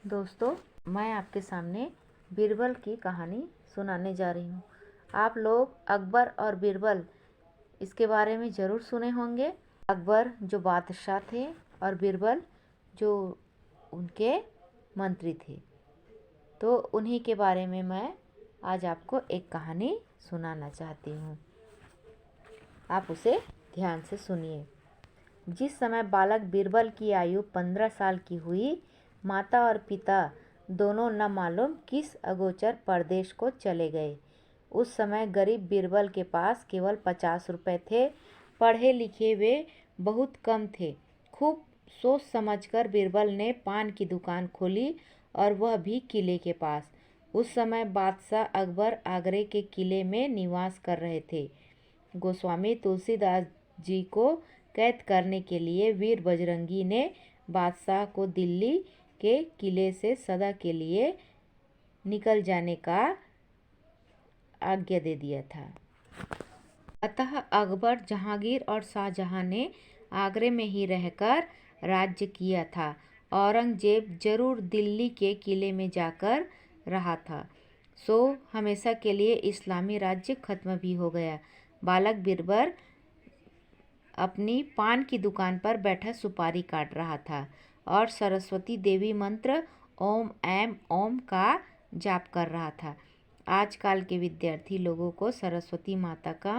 दोस्तों, मैं आपके सामने बीरबल की कहानी सुनाने जा रही हूँ। आप लोग अकबर और बीरबल इसके बारे में ज़रूर सुने होंगे। अकबर जो बादशाह थे और बीरबल जो उनके मंत्री थे। तो उन्हीं के बारे में मैं आज आपको एक कहानी सुनाना चाहती हूँ। आप उसे ध्यान से सुनिए। जिस समय बालक बीरबल की आयु 15 साल की हुई, माता और पिता दोनों न मालूम किस अगोचर परदेश को चले गए। उस समय गरीब बीरबल के पास केवल 50 रुपये थे। पढ़े लिखे वे बहुत कम थे। खूब सोच समझकर बीरबल ने पान की दुकान खोली और वह भी किले के पास। उस समय बादशाह अकबर आगरे के किले में निवास कर रहे थे। गोस्वामी तुलसीदास जी को कैद करने के लिए वीर बजरंगी ने बादशाह को दिल्ली के किले से सदा के लिए निकल जाने का आज्ञा दे दिया था। अतः अकबर, जहांगीर और शाहजहां ने आगरे में ही रहकर राज्य किया था। औरंगजेब जरूर दिल्ली के किले में जाकर रहा था। सो हमेशा के लिए इस्लामी राज्य खत्म भी हो गया। बालक बीरबल अपनी पान की दुकान पर बैठा सुपारी काट रहा था और सरस्वती देवी मंत्र ओम ऐम ओम का जाप कर रहा था। आजकल के विद्यार्थी लोगों को सरस्वती माता का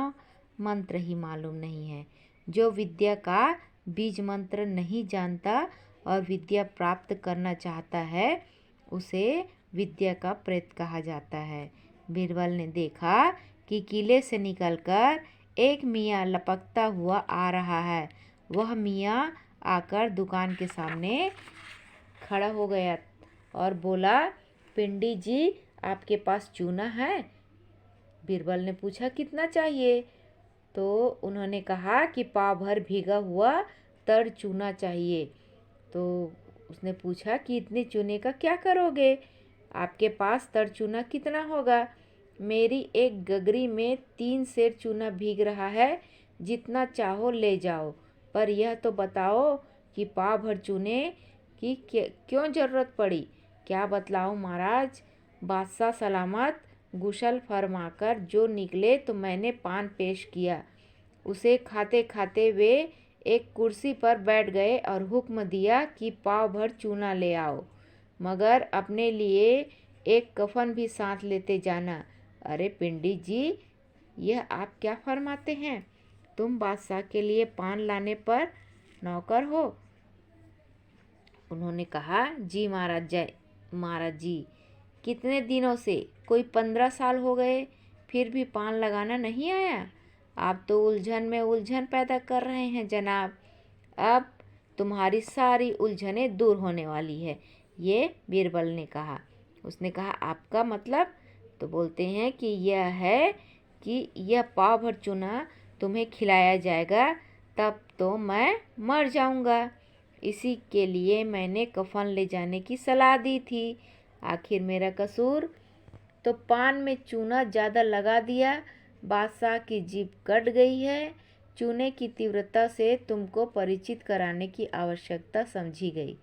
मंत्र ही मालूम नहीं है। जो विद्या का बीज मंत्र नहीं जानता और विद्या प्राप्त करना चाहता है, उसे विद्या का प्रेत कहा जाता है। बीरबल ने देखा कि किले से निकलकर एक मियाँ लपकता हुआ आ रहा है। वह मियाँ आकर दुकान के सामने खड़ा हो गया और बोला, पिंडी जी, आपके पास चूना है? बीरबल ने पूछा, कितना चाहिए? तो उन्होंने कहा कि पाव भर भीगा हुआ तड़ चूना चाहिए। तो उसने पूछा कि इतने चूने का क्या करोगे? आपके पास तड़ चूना कितना होगा? मेरी एक गगरी में 3 सेर चूना भीग रहा है। जितना चाहो ले जाओ, पर यह तो बताओ कि पाव भर चूने की क्यों ज़रूरत पड़ी? क्या बतलाऊं महाराज? बादशाह सलामत गुशल फरमाकर जो निकले तो मैंने पान पेश किया। उसे खाते खाते वे एक कुर्सी पर बैठ गए और हुक्म दिया कि पाव भर चूना ले आओ, मगर अपने लिए एक कफन भी साथ लेते जाना। अरे पिंडी जी, यह आप क्या फरमाते हैं? तुम बादशाह के लिए पान लाने पर नौकर हो? उन्होंने कहा, जी महाराज, जय महाराज जी, कितने दिनों से? कोई 15 साल हो गए, फिर भी पान लगाना नहीं आया। आप तो उलझन में उलझन पैदा कर रहे हैं जनाब। अब तुम्हारी सारी उलझनें दूर होने वाली है, ये बीरबल ने कहा। उसने कहा, आपका मतलब? तो बोलते हैं कि यह है कि यह पाव भर चूना तुम्हें खिलाया जाएगा, तब तो मैं मर जाऊंगा। इसी के लिए मैंने कफन ले जाने की सलाह दी थी। आखिर मेरा कसूर? तो पान में चूना ज़्यादा लगा दिया। बादशाह की जीभ कट गई है। चूने की तीव्रता से तुमको परिचित कराने की आवश्यकता समझी गई।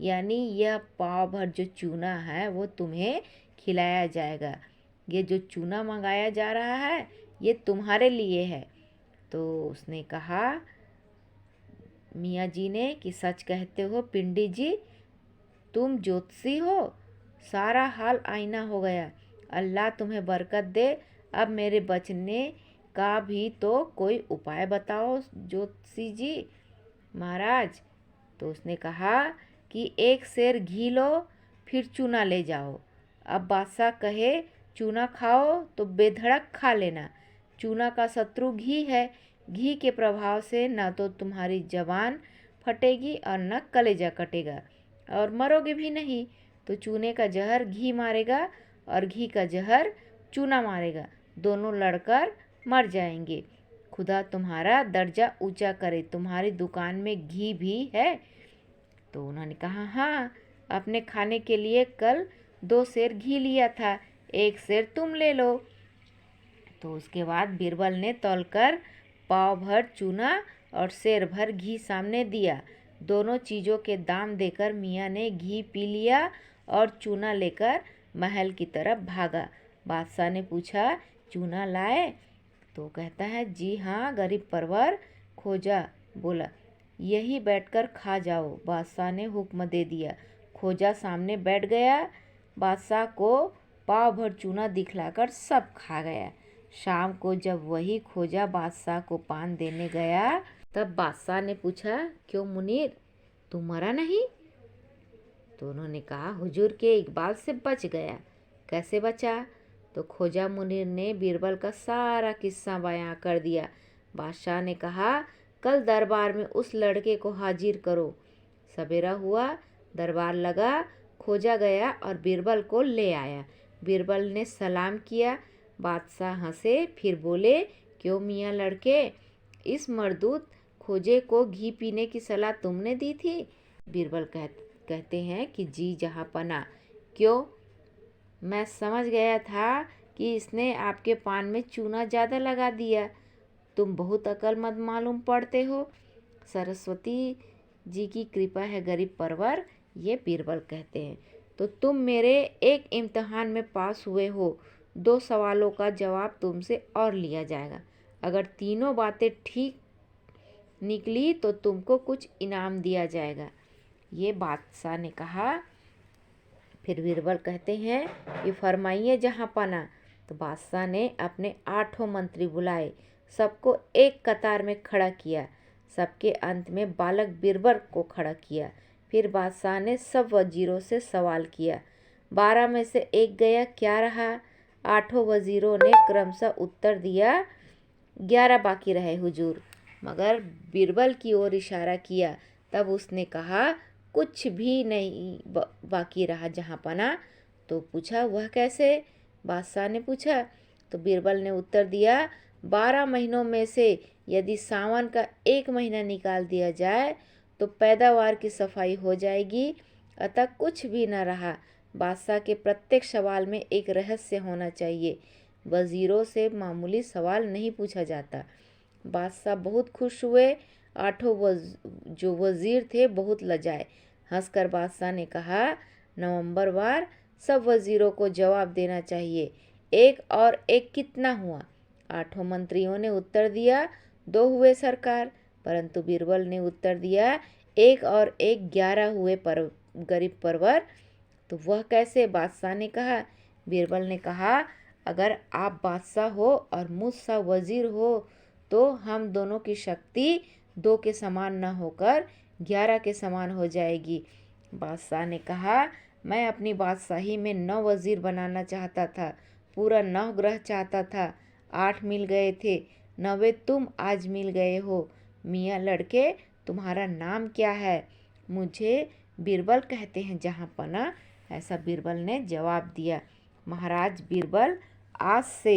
यानी यह पाव भर जो चूना है वो तुम्हें खिलाया जाएगा। ये जो चूना मंगाया जा रहा है, ये तुम्हारे लिए है। तो उसने कहा, मियाँ जी ने, कि सच कहते हो पिंडी जी, तुम ज्योतिषी हो। सारा हाल आईना हो गया। अल्लाह तुम्हें बरकत दे। अब मेरे बचने का भी तो कोई उपाय बताओ ज्योतिषी जी महाराज। तो उसने कहा कि 1 सेर घी लो, फिर चूना ले जाओ। अब बादशाह कहे चूना खाओ तो बेधड़क खा लेना। चूना का शत्रु घी है। घी के प्रभाव से न तो तुम्हारी जबान फटेगी और न कलेजा कटेगा, और मरोगे भी नहीं। तो चूने का जहर घी मारेगा और घी का जहर चूना मारेगा, दोनों लड़कर मर जाएंगे। खुदा तुम्हारा दर्जा ऊंचा करे। तुम्हारी दुकान में घी भी है? तो उन्होंने कहा, हाँ, अपने खाने के लिए कल 2 सेर घी लिया था, 1 सेर तुम ले लो। तो उसके बाद बीरबल ने तौलकर पाव भर चूना और सेर भर घी सामने दिया। दोनों चीज़ों के दाम देकर मियाँ ने घी पी लिया और चूना लेकर महल की तरफ भागा। बादशाह ने पूछा, चूना लाए? तो कहता है, जी हाँ गरीब परवर। खोजा बोला, यही बैठकर खा जाओ। बादशाह ने हुक्म दे दिया। खोजा सामने बैठ गया। बादशाह को पाव भर चूना दिखलाकर सब खा गया। शाम को जब वही खोजा बादशाह को पान देने गया, तब बादशाह ने पूछा, क्यों मुनीर, तू मरा नहीं? तो उन्होंने कहा, हुजूर के इकबाल से बच गया। कैसे बचा? तो खोजा मुनीर ने बीरबल का सारा किस्सा बयां कर दिया। बादशाह ने कहा, कल दरबार में उस लड़के को हाजिर करो। सवेरा हुआ, दरबार लगा। खोजा गया और बीरबल को ले आया। बीरबल ने सलाम किया। बादशाह हंसे, फिर बोले, क्यों मियाँ लड़के, इस मरदूत खोजे को घी पीने की सलाह तुमने दी थी? बीरबल कहते हैं कि जी जहाँपना। क्यों? मैं समझ गया था कि इसने आपके पान में चूना ज़्यादा लगा दिया। तुम बहुत अक्लमंद मालूम पड़ते हो। सरस्वती जी की कृपा है गरीब परवर, ये बीरबल कहते हैं। तो तुम मेरे एक इम्तिहान में पास हुए हो। 2 सवालों का जवाब तुमसे और लिया जाएगा। अगर तीनों बातें ठीक निकली तो तुमको कुछ इनाम दिया जाएगा। ये बादशाह ने कहा। फिर बीरबल कहते हैं, ये फरमाइए जहाँपना। तो बादशाह ने अपने 8 मंत्री बुलाए, सबको एक कतार में खड़ा किया। सबके अंत में बालक बीरबल को खड़ा किया। फिर बादशाह ने सब वजीरों से सवाल किया। 12 में से एक गया, क्या रहा? 8 वजीरों ने क्रमशः उत्तर दिया, 11 बाकी रहे हुजूर। मगर बीरबल की ओर इशारा किया। तब उसने कहा, कुछ भी नहीं बाकी रहा जहाँपना। तो पूछा, वह कैसे? बादशाह ने पूछा। तो बीरबल ने उत्तर दिया, 12 महीनों में से यदि सावन का 1 महीना निकाल दिया जाए तो पैदावार की सफाई हो जाएगी, अतः कुछ भी न रहा। बादशाह के प्रत्येक सवाल में एक रहस्य होना चाहिए। वजीरों से मामूली सवाल नहीं पूछा जाता। बादशाह बहुत खुश हुए। 8 जो वजीर थे बहुत लजाए। हंसकर बादशाह ने कहा, नवंबरवार सब वजीरों को जवाब देना चाहिए। 1 और 1 कितना हुआ? 8 मंत्रियों ने उत्तर दिया, 2 हुए सरकार। परंतु बीरबल ने उत्तर दिया, 1 और 1 11 हुए गरीब परवर। तो वह कैसे? बादशाह ने कहा। बीरबल ने कहा, अगर आप बादशाह हो और मुझसा वजीर हो तो हम दोनों की शक्ति 2 के समान न होकर 11 के समान हो जाएगी। बादशाह ने कहा, मैं अपनी बादशाही में 9 वजीर बनाना चाहता था, पूरा 9 ग्रह चाहता था। 8 मिल गए थे, 9वें तुम आज मिल गए हो। मियाँ लड़के, तुम्हारा नाम क्या है? मुझे बीरबल कहते हैं जहाँपना। ऐसा बीरबल ने जवाब दिया। महाराज बीरबल, आज से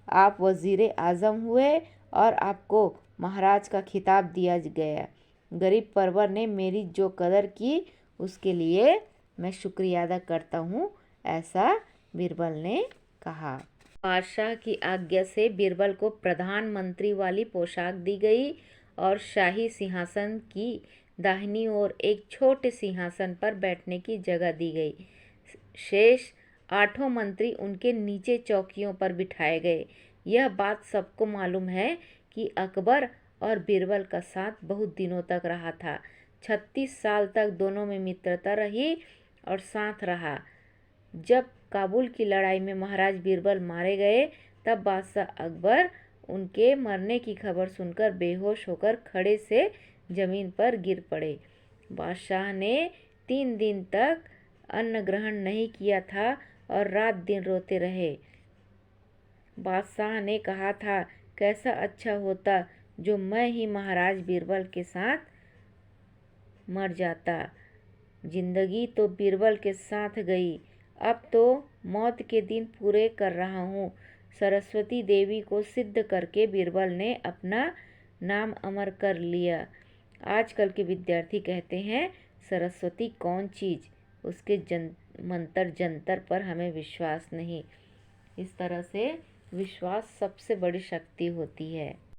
आप वजीर आज़म हुए और आपको महाराज का खिताब दिया गया। गरीब परवर ने मेरी जो कदर की उसके लिए मैं शुक्रिया अदा करता हूँ, ऐसा बीरबल ने कहा। बादशाह की आज्ञा से बीरबल को प्रधानमंत्री वाली पोशाक दी गई और शाही सिंहासन की दाहिनी ओर एक छोटे सिंहासन पर बैठने की जगह दी गई। शेष 8 मंत्री उनके नीचे चौकियों पर बिठाए गए। यह बात सबको मालूम है कि अकबर और बीरबल का साथ बहुत दिनों तक रहा था। 36 साल तक दोनों में मित्रता रही और साथ रहा। जब काबुल की लड़ाई में महाराज बीरबल मारे गए, तब बादशाह अकबर उनके मरने की खबर सुनकर बेहोश होकर खड़े से जमीन पर गिर पड़े। बादशाह ने 3 दिन तक अन्न ग्रहण नहीं किया था और रात दिन रोते रहे। बादशाह ने कहा था, कैसा अच्छा होता जो मैं ही महाराज बीरबल के साथ मर जाता। जिंदगी तो बीरबल के साथ गई, अब तो मौत के दिन पूरे कर रहा हूँ। सरस्वती देवी को सिद्ध करके बीरबल ने अपना नाम अमर कर लिया। आजकल के विद्यार्थी कहते हैं, सरस्वती कौन चीज़, उसके मंत्र जंतर पर हमें विश्वास नहीं। इस तरह से विश्वास सबसे बड़ी शक्ति होती है।